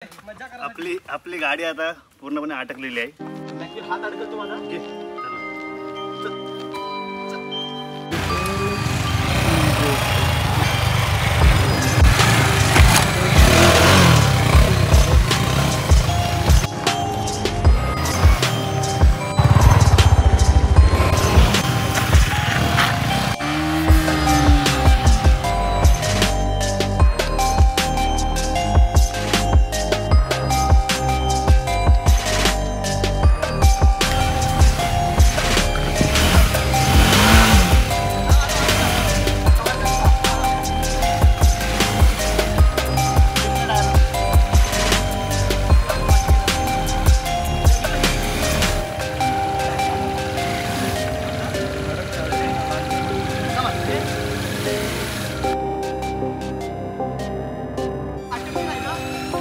आपली गाडी आता पूर्णपणे अटकलेली आहे. हात अडकतो माझा.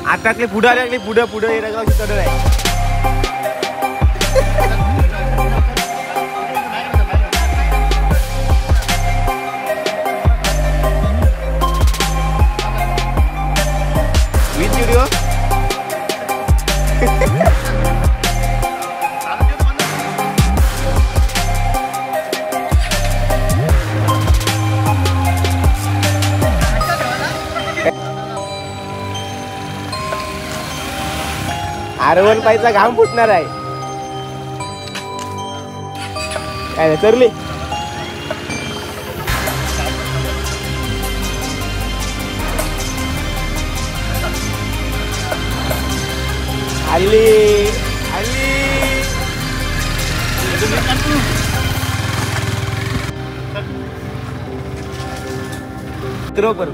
आटाकले पुढे आले पुढे पुढे येण्यागावची कडर आहे. व्हिडिओ R1 पायचा घाम फुटणार आहे. काय चरली आली आली बरोबर.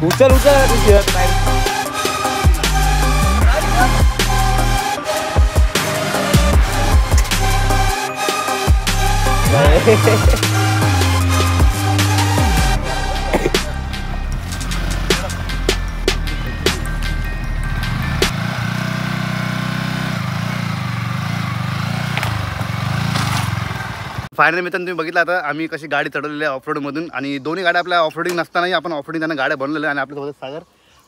उचल उचल फायनली मित्रांनो तुम्ही बघितलं आता आम्ही कशी गाडी चढवलेली आहे ऑफरोड मधून. आणि दोन्ही गाड्या आपल्या ऑफरोडिंग नसतानाही आपण ऑफरोडिंग त्यांना गाड्या बनवलेल्या. आणि आपल्यासोबत सागर,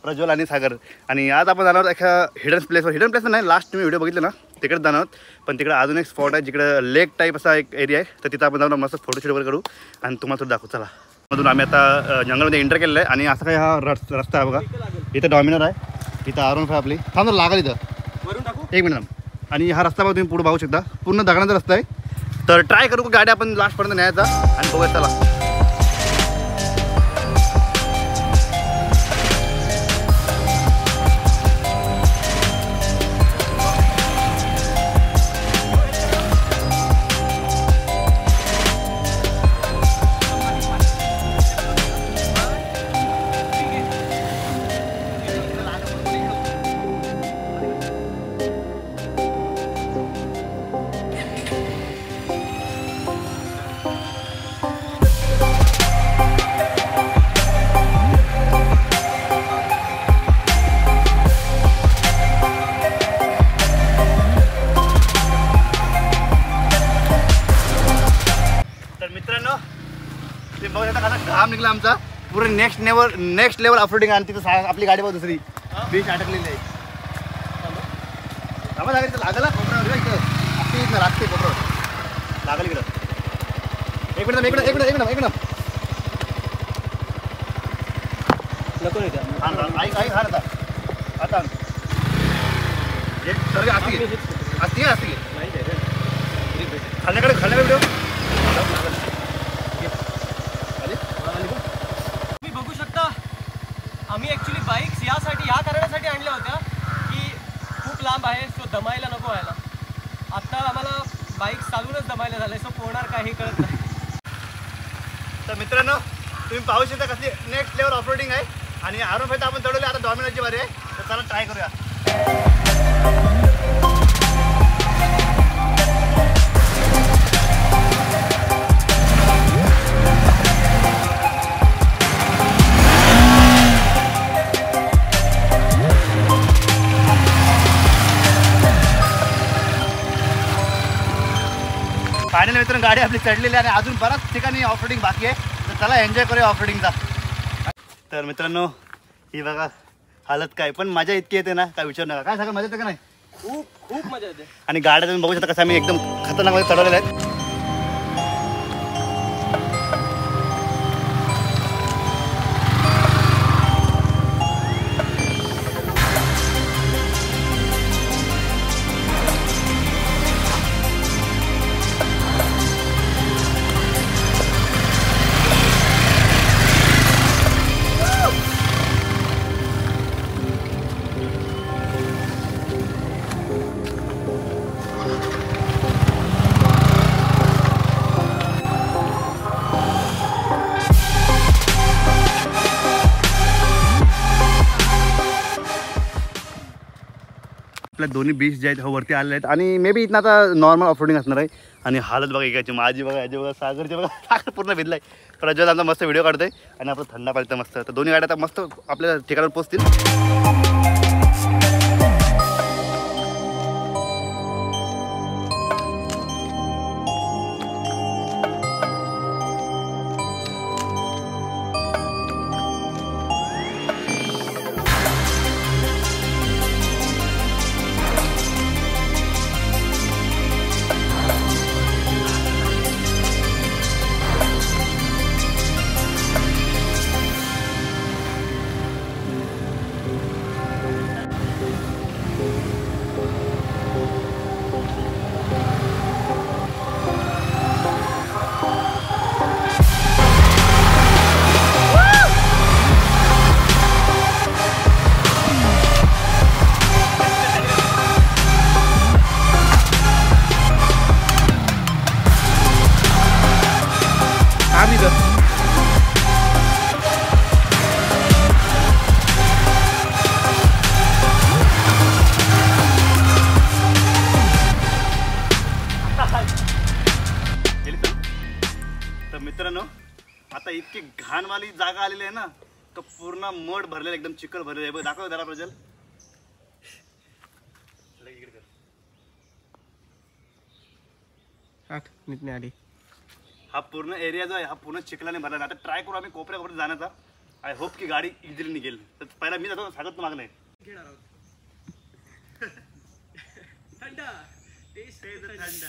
प्रज्वल आणि सागर. आणि आज आपण जाणार आहोत एका हिडन प्लेसवर नाही, लास्ट तुम्ही व्हिडिओ बघितले ना तिकडे जाणार आहोत. पण तिकडे अजून एक स्पॉट आहे जिकडे लेक टाईप असा एक एरिया आहे. तर तिथं आपण जाऊन मस्त फोटोशूट वगैरे करू आणि तुम्हाला दाखवू. चला मधून आम्ही आता जंगलमध्ये एंटर केलेलं आहे. आणि असा काही हा रस्ता आहे बघा. इथं डॉमिनर आहे, इथं R1 आपली थांब लागल इथं एक मिनिट. आणि हा रस्ता बघा तुम्ही पुढे बघू शकता, पूर्ण दगडाचा रस्ता आहे. तर ट्राय करू गाडी आपण लास्टपर्यंत न्यायचा आणि बघूया. चला घाम निघला आमचा पूर्ण नेक्स्ट लेवल ऑफरोडिंग. आणि तिथं आपली गाडी बघ दुसरी बीच अटकलेली आहे. लागला कोपऱ्यावर लागते कोपऱ्यावर लागल इकडं. एक मिनिट नको ऐक आता आता असती खाल्ल्याकडे व्हिडिओ बघू शकता. आम्ही ॲक्च्युली बाईक्स या कारणासाठी आणल्या होत्या की खूप लांब आहे, सो दमायला नको व्हायला. आत्ता आम्हाला बाईक्स चालूनच दमायला झालं, सो पोहणार काय हे कळत नाही. तर मित्रांनो तुम्ही पाहू शकता कसली नेक्स्ट लेवल ऑफरोडिंग आहे. आणि R1 फाय आपण चढवले, आता डॉमिनरची बारी आहे. तर चला ट्राय करूया. फायनल मित्रांनो गाडी आपली चढलेली आहे आणि अजून बऱ्याच ठिकाणी ऑफरोडिंग बाकी आहे. तर चला एन्जॉय करूया ऑफरोडिंगचा. तर मित्रांनो ही बघा हालत काय, पण मजा इतकी येते ना काय विचार नका. काय सगळं मजा येते का नाही? खूप खूप मजा येते. आणि गाड्या तुम्ही बघू शकता कसं आम्ही एकदम खतरनाक मध्ये चढवलेल्या आहेत. आपल्या दोन्ही बीच जे आहेत हो वरती आलेले आहेत आणि मे बी इथं आता नॉर्मल ऑफरोडिंग असणार आहे. आणि हालत बघा एकाची, माझी बघा, याची बघा, सागरची बघा, सागर पूर्ण भिजलाय. प्रज्वल आमचा मस्त व्हिडिओ काढतोय आणि आपलं थंडा पाहिजे मस्त. तर दोन्ही गाड्या आता मस्त आपल्या ठिकाणावर पोहोचतील. तर मित्रांनो आता इतकी घाणवाली जागा आलेली आहे ना, तो पूर्ण मड भरलेला, एकदम चिखल भरलेला आहे. दाखव जरा प्रज्वल. हा पूर्ण एरिया जो आहे हा पूर्ण चिखलाने भरला. आता ट्राय करू आम्ही कोपऱ्यात जाण्याचा. आय होप की गाडी इझिली निघेल. तर पहिला मी जातो, सांगत मागणं आहे घेणार आहोत. थंड टेस्ट थंड.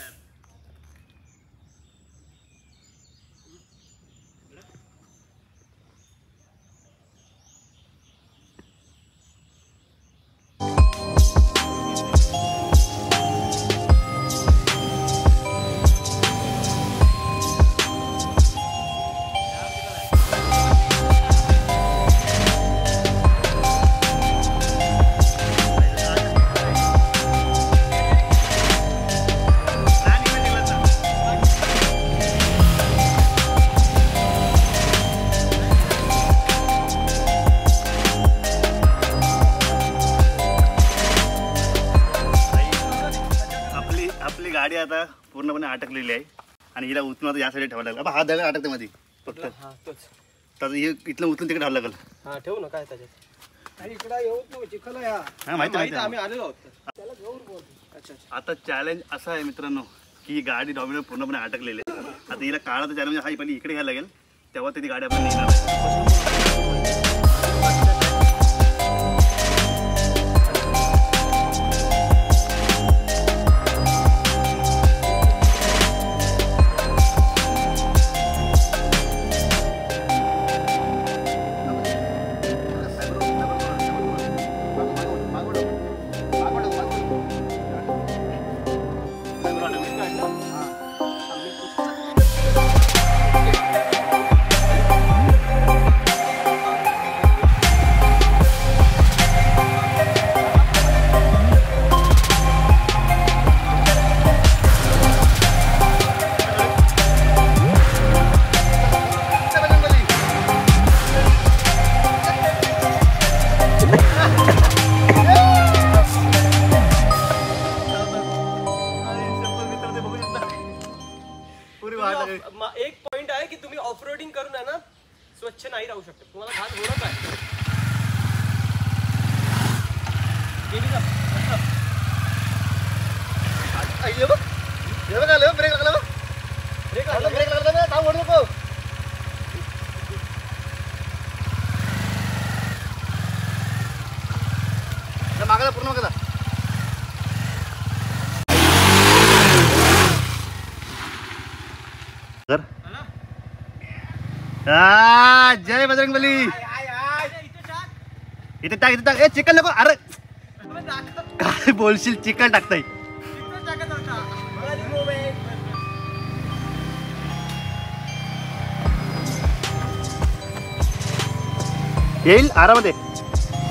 गाडी आता पूर्णपणे अटकलेली आहे आणि हिला उचलून आता या साईड ठेवायला लागेल. हा दगड अटकते मध्ये फक्त. तर हे इथलं उचलून तिकडे ठेवायला लागेल. हा ठेवू ना, काय त्याच्यात. आणि इकडे येऊत ना चिखल आहे. हा माहिती आम्ही आलेलो आहोत. त्याला घेऊन बोल. अच्छा. आता चॅलेंज असं आहे मित्रांनो की गाडी डॉमिनर पूर्णपणे अटकलेली आहे. आता हिला काळाचं चॅलेंज हा पहिली इकडे घ्यायला लागेल, तेव्हा ती गाडी आपण नेणार. एक पॉइंट आहे की तुम्ही ऑफरोडिंग करून आहे ना स्वच्छ नाही राहू शकत. तुम्हाला घाण होणच आहे. ब्रेक लागला. बघा पूर्ण बघा. जय बजरंगबली. इथे टाक ए चिकन नको. अरे काय बोलशील, चिकन टाकताय. येईल आरामध्ये.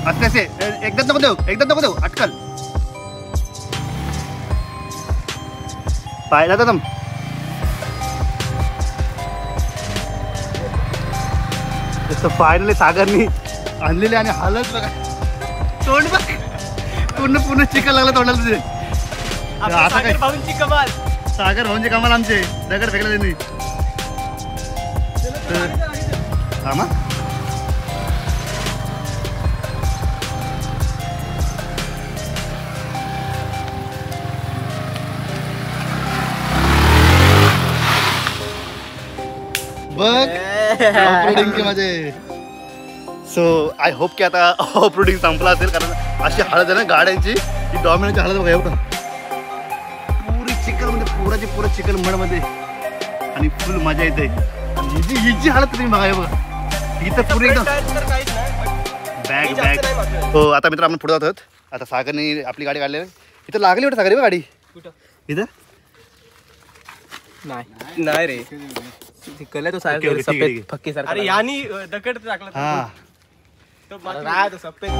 असे एकदा नको देऊ अटकल. पाहिला तर फायनली सागरनी आणलेले आणि हालत बघा. तोंड बघ पूर्ण चिकन लागलं तोंडाला तुझे. सागर भाऊंची कमाल. सागर भाऊंचे कमाल आमचे. दगड फेकला त्यांनी. आमा बघ ऑफरोडिंगचे माझे. सो आय होप की आता ऑफरोडिंग संपला असेल, कारण अशी हालत आहे ना गाड्यांची. ही डॉमिनोची हालत बघा एवढं. पुरी चिकन मध्ये पुरं चिकन मडमध्ये आणि फुल मजा येते. हिची हालत तुम्ही बघा हे बघा. इथं पुरी एकदम बॅग. हो आता मित्र आपण पुढे जात आहोत. आता सागरने आपली गाडी काढली. इथं लागली वाटतं सागर गाडी कुठं इथं नाही रे. कळलं तो ओके, ठीक आहे. फक्की अरे यानी दगड टाकला हा. तो सफेद.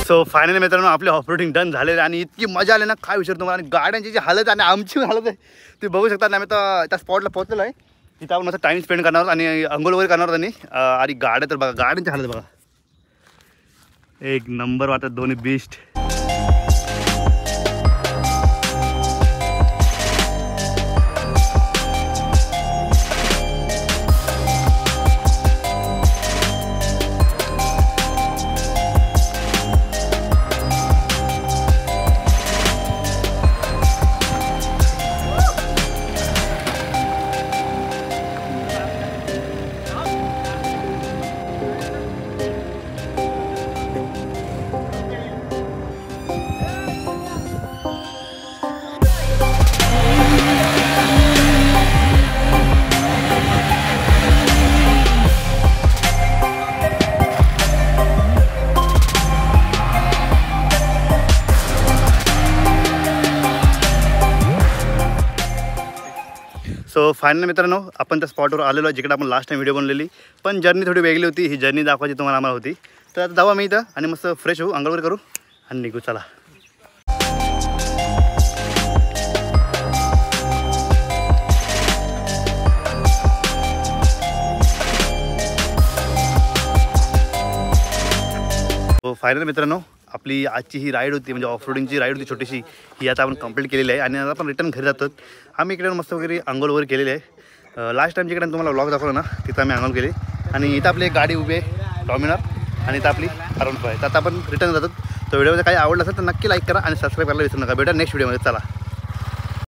सो फायनली मित्रांनो आपले ऑफरोडिंग डन झालेले आणि इतकी मजा आली ना काय विचारतो तुम्हाला. आणि गाड्यांची जी हालत आणि आमची हालत आहे ती बघू शकता. आम्ही तर त्या स्पॉटला पोहोचलेलो आहे. तिथं आपण मस्त टाईम स्पेंड करणार आणि अंघोळ वगैरे करणार त्यांनी. आणि गाड्या तर बघा गाड्यांची हालत बघा एक नंबर वाटत. दोन्ही बेस्ट. सो फायनल मित्रांनो आपण त्या स्पॉटवर आलेलो आहे जिकडे आपण लास्ट टाइम व्हिडिओ बनलेली. पण जर्नी थोडी वेगळी होती. ही जर्नी दाखवायची तुम्हाला आम्हाला होती. तर आता जाऊ आम्ही इथं आणि मस्त फ्रेश होऊ, अंघोळ करू आणि निघू. चला. हो फायनल मित्रांनो आपली आजची ही राईड होती म्हणजे ऑफरोडिंगची राईड होती छोटीशी. ही आता आपण कंप्लीट केलेली आहे आणि आता आपण रिटर्न घरी जातो. आम्ही इकडे मस्त वगैरे अंघोळ वगैरे केलेली आहे. लास्ट टाइम जिकडे तुम्हाला व्लॉग दाखवला ना तिथं आम्ही अंघोळ केली. आणि इथं आपली एक गाडी उभी आहे डॉमिनर आणि इथं आपली अराउंड 5. तर आता आपण रिटर्न जातो. तर व्हिडिओमध्ये काही आवडलं असेल तर नक्की लाईक करा आणि सबस्क्राईब करायला विसरू नका. भेटा नेक्स्ट व्हिडिओमध्ये. चला.